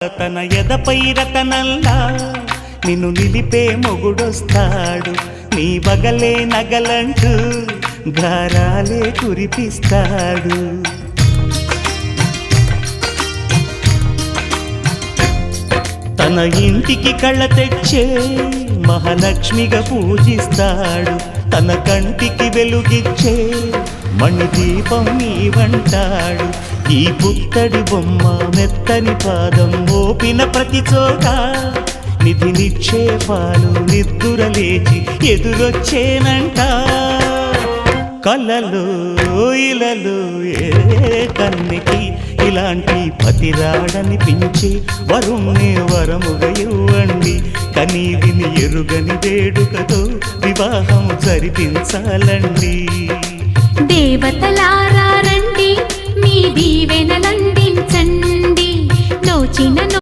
తన ఎదపై రతనల్లా నిన్ను నిలిపే మొగుడొస్తాడు, నీ బగలే నగలంటూ గారాలే కురిపిస్తాడు. తన ఇంటికి కళ్ళ తెచ్చే మహాలక్ష్మిగా పూజిస్తాడు, తన కంటికి వెలుగిచ్చే మణిదీపం నీవంటాడు. ఈ పుత్తడి బొమ్మ మెత్తని పాదం మోపిన ప్రతి చోట నిధి నిక్షేపాలు నిద్దురలేచి ఎదురొచ్చేనంట. కలలో ఇలలో ఏ కన్నికి ఇలాంటి పతిరాడనిపించి వరుణ్ణి వరముగా ఇవ్వండి. కనీ విని ఎరుగని వేడుకతో వివాహం జరిపించాలండి. దేవతలారా రండి, మీ దీవెనలందించండి. నోచిన